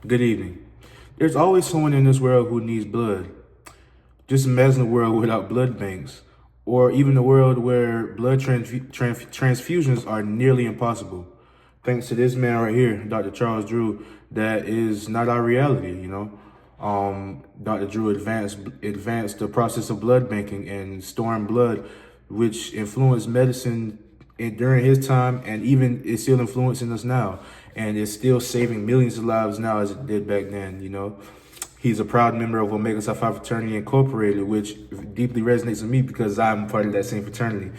Good evening. There's always someone in this world who needs blood. Just imagine a world without blood banks, or even a world where blood transfusions are nearly impossible. Thanks to this man right here, Dr. Charles Drew, that is not our reality. Dr. Drew advanced the process of blood banking and storing blood, which influenced medicine during his time, and even is still influencing us now, and it's still saving millions of lives now as it did back then. He's a proud member of Omega Psi Phi Fraternity Incorporated, which deeply resonates with me because I'm part of that same fraternity.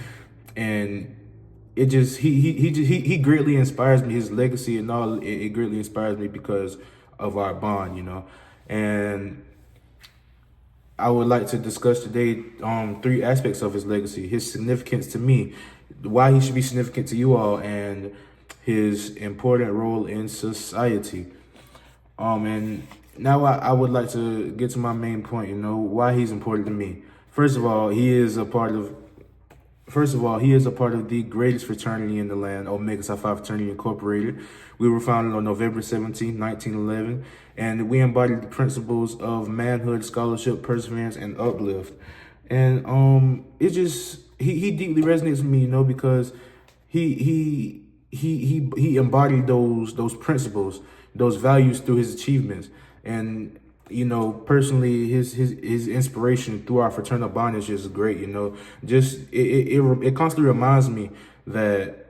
And it just he greatly inspires me. His legacy and all it greatly inspires me because of our bond. And I would like to discuss today three aspects of his legacy: his significance to me, why he should be significant to you all, and his important role in society. And now I would like to get to my main point, why he's important to me. First of all, he is a part of the greatest fraternity in the land, Omega Psi Phi Fraternity Incorporated. We were founded on November 17th, 1911, and we embody the principles of manhood, scholarship, perseverance, and uplift. And it just he deeply resonates with me, because he embodied those principles, those values through his achievements. And personally, his inspiration through our fraternal bondage is great. Just it constantly reminds me that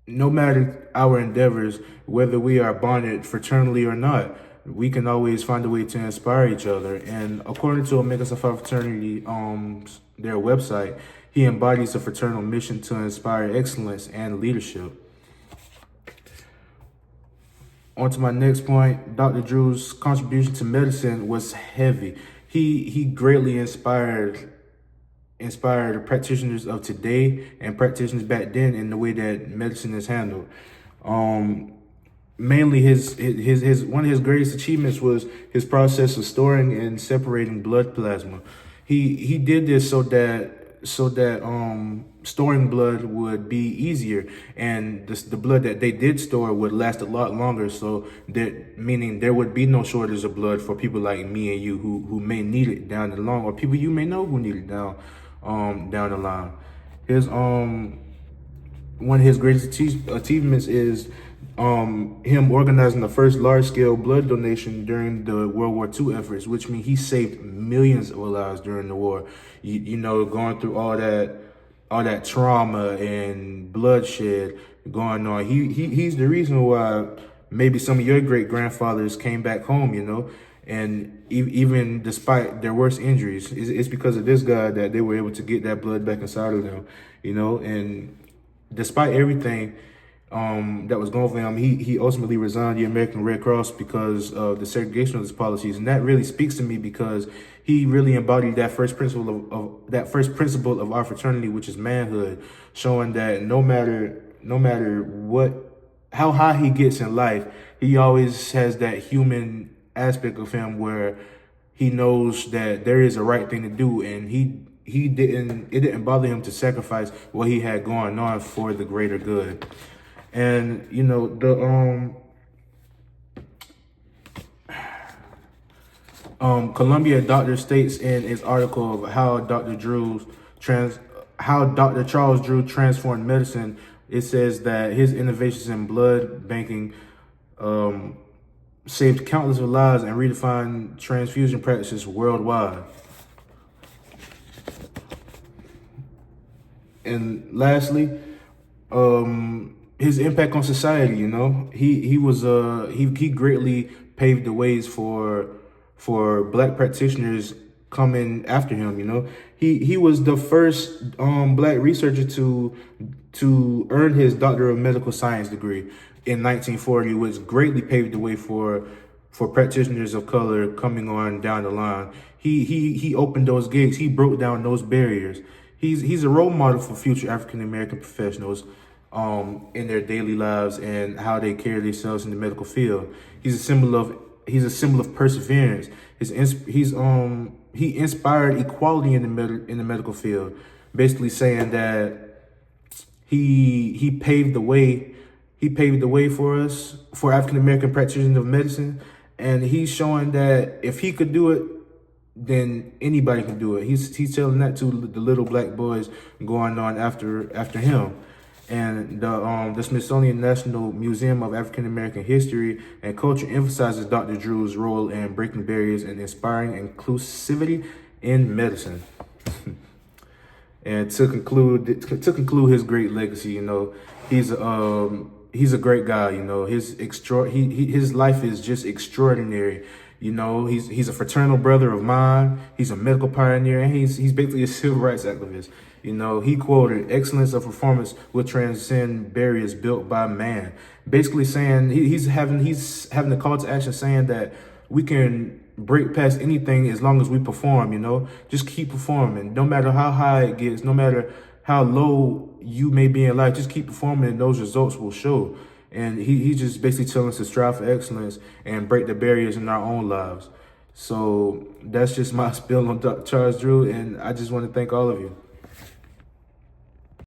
no matter our endeavors, whether we are bonded fraternally or not, we can always find a way to inspire each other. And according to Omega Psi Phi Fraternity, their website, he embodies a fraternal mission to inspire excellence and leadership. On to my next point, Dr. Drew's contribution to medicine was heavy. He greatly inspired practitioners of today and practitioners back then in the way that medicine is handled. Mainly his one of his greatest achievements was his process of storing and separating blood plasma. He did this so that storing blood would be easier, and the blood that they did store would last a lot longer, so that meaning there would be no shortage of blood for people like me and you who may need it down the line, or people you may know who need it down the line. His one of his greatest achievements is him organizing the first large-scale blood donation during the World War II efforts, which means he saved millions of lives during the war. Going through all that trauma and bloodshed going on. He's the reason why maybe some of your great grandfathers came back home. And even despite their worst injuries, it's because of this guy that they were able to get that blood back inside of them. And despite everything that was going for him, he ultimately resigned the American Red Cross because of the segregationist policies, and that really speaks to me because he really embodied that first principle of our fraternity, which is manhood, showing that no matter how high he gets in life, he always has that human aspect of him where he knows that there is a right thing to do, and it didn't bother him to sacrifice what he had going on for the greater good. And Columbia Doctor states in his article of how Dr. Charles Drew transformed medicine. It says that his innovations in blood banking saved countless of lives and redefined transfusion practices worldwide. And lastly, his impact on society. He greatly paved the ways for Black practitioners coming after him. He was the first Black researcher to earn his Doctor of Medical Science degree in 1940, which greatly paved the way for practitioners of color coming on down the line. He opened those gates. He broke down those barriers. He's a role model for future African American professionals in their daily lives and how they carry themselves in the medical field. He's a symbol of perseverance. He inspired equality in the medical field, basically saying that he paved the way. He paved the way for us, for African American practitioners of medicine, and he's showing that if he could do it, then anybody can do it. He's telling that to the little black boys going on after him. And the Smithsonian National Museum of African American History and Culture emphasizes Dr. Drew's role in breaking barriers and inspiring inclusivity in medicine. And to conclude his great legacy, you know, he's a great guy. You know, his life is just extraordinary. You know, he's a fraternal brother of mine. He's a medical pioneer, and he's basically a civil rights activist. You know, he quoted, "Excellence of performance will transcend barriers built by man." Basically saying he's having the call to action, saying that we can break past anything as long as we perform. You know, just keep performing, no matter how high it gets, no matter how low you may be in life. Just keep performing, and those results will show. And he's just basically telling us to strive for excellence and break the barriers in our own lives. So that's just my spill on Dr. Charles Drew, and I just want to thank all of you.